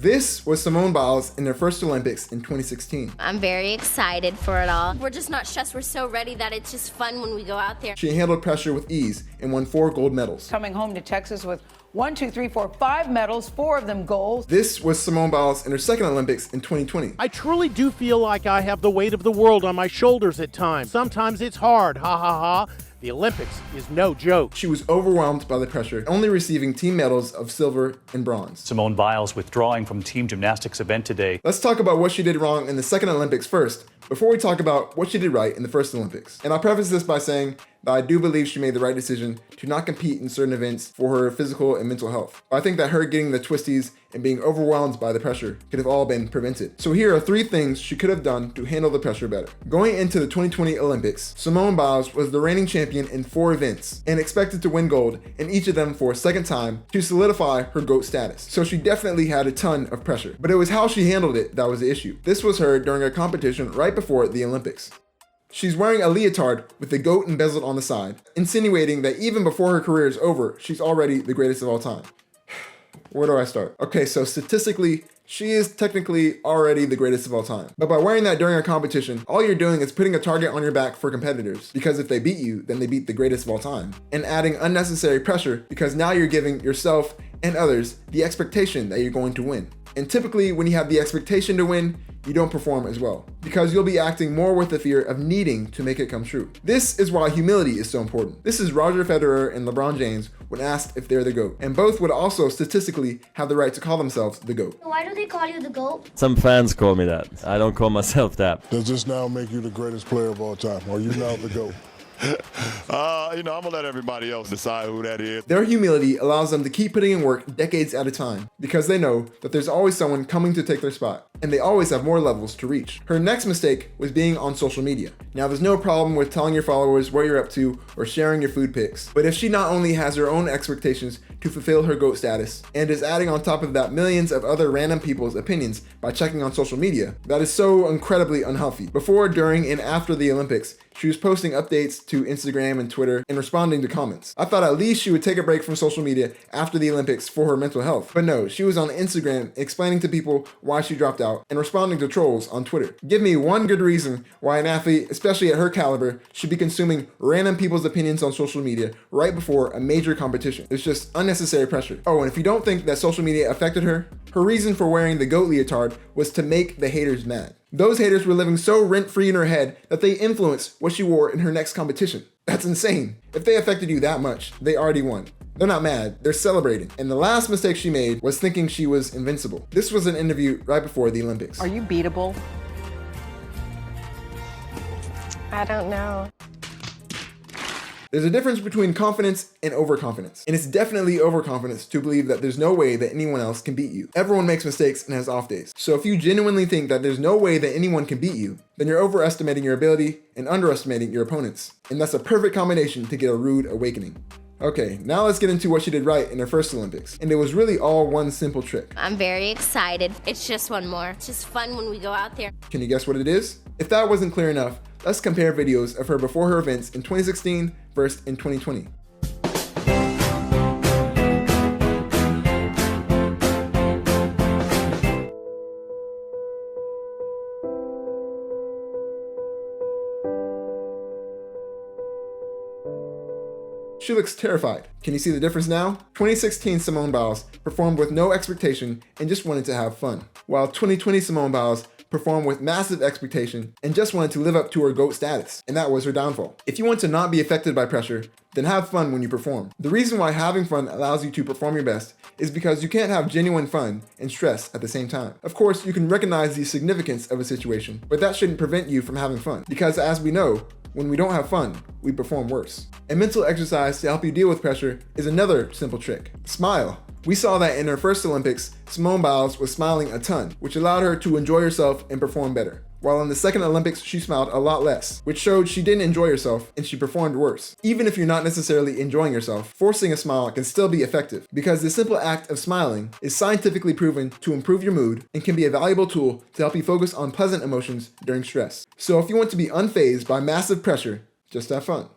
This was Simone Biles in her first Olympics in 2016. I'm very excited for it all. We're just not stressed. We're so ready that it's just fun when we go out there. She handled pressure with ease and won 4 gold medals. Coming home to Texas with 5 medals, 4 of them gold. This was Simone Biles in her second Olympics in 2020. I truly do feel like I have the weight of the world on my shoulders at times. Sometimes it's hard, ha ha ha. The Olympics is no joke. She was overwhelmed by the pressure, only receiving team medals of silver and bronze. Simone Biles withdrawing from team gymnastics event today. Let's talk about what she did wrong in the second Olympics first, before we talk about what she did right in the first Olympics. And I'll preface this by saying that I do believe she made the right decision to not compete in certain events for her physical and mental health. I think that her getting the twisties and being overwhelmed by the pressure could have all been prevented. So here are 3 things she could have done to handle the pressure better. Going into the 2020 Olympics, Simone Biles was the reigning champion in 4 events and expected to win gold in each of them for a second time to solidify her GOAT status. So she definitely had a ton of pressure, but it was how she handled it that was the issue. This was her during a competition right before the Olympics. She's wearing a leotard with the GOAT embezzled on the side, insinuating that even before her career is over, she's already the greatest of all time. Where do I start? Okay, so statistically, she is technically already the greatest of all time. But by wearing that during a competition, all you're doing is putting a target on your back for competitors, because if they beat you, then they beat the greatest of all time. And adding unnecessary pressure, because now you're giving yourself and others the expectation that you're going to win. And typically, when you have the expectation to win, you don't perform as well, because you'll be acting more with the fear of needing to make it come true. This is why humility is so important. This is Roger Federer and LeBron James when asked if they're the GOAT, and both would also statistically have the right to call themselves the GOAT. Why do they call you the GOAT? Some fans call me that. I don't call myself that. Does this now make you the greatest player of all time? Are you now the GOAT? I'm gonna let everybody else decide who that is. Their humility allows them to keep putting in work decades at a time, because they know that there's always someone coming to take their spot, and they always have more levels to reach. Her next mistake was being on social media. Now, there's no problem with telling your followers where you're up to or sharing your food pics, but if she not only has her own expectations to fulfill her GOAT status, and is adding on top of that millions of other random people's opinions by checking on social media, that is so incredibly unhealthy. Before, during, and after the Olympics, she was posting updates to Instagram and Twitter and responding to comments. I thought at least she would take a break from social media after the Olympics for her mental health. But no, she was on Instagram explaining to people why she dropped out and responding to trolls on Twitter. Give me one good reason why an athlete, especially at her caliber, should be consuming random people's opinions on social media right before a major competition. It's just unnecessary pressure. Oh, and if you don't think that social media affected her, her reason for wearing the GOAT leotard was to make the haters mad. Those haters were living so rent-free in her head that they influenced what she wore in her next competition. That's insane. If they affected you that much, they already won. They're not mad, they're celebrating. And the last mistake she made was thinking she was invincible. This was an interview right before the Olympics. Are you beatable? I don't know. There's a difference between confidence and overconfidence. And it's definitely overconfidence to believe that there's no way that anyone else can beat you. Everyone makes mistakes and has off days. So if you genuinely think that there's no way that anyone can beat you, then you're overestimating your ability and underestimating your opponents. And that's a perfect combination to get a rude awakening. Okay, now let's get into what she did right in her first Olympics. And it was really all one simple trick. I'm very excited. It's just one more. It's just fun when we go out there. Can you guess what it is? If that wasn't clear enough, let's compare videos of her before her events in 2016 versus in 2020. She looks terrified. Can you see the difference now? 2016 Simone Biles performed with no expectation and just wanted to have fun, while 2020 Simone Biles performed with massive expectation and just wanted to live up to her GOAT status, and that was her downfall. If you want to not be affected by pressure, then have fun when you perform. The reason why having fun allows you to perform your best is because you can't have genuine fun and stress at the same time. Of course, you can recognize the significance of a situation, but that shouldn't prevent you from having fun, because as we know, when we don't have fun, we perform worse. A mental exercise to help you deal with pressure is another simple trick. Smile. We saw that in her first Olympics, Simone Biles was smiling a ton, which allowed her to enjoy herself and perform better. While in the second Olympics, she smiled a lot less, which showed she didn't enjoy herself and she performed worse. Even if you're not necessarily enjoying yourself, forcing a smile can still be effective, because the simple act of smiling is scientifically proven to improve your mood and can be a valuable tool to help you focus on pleasant emotions during stress. So if you want to be unfazed by massive pressure, just have fun.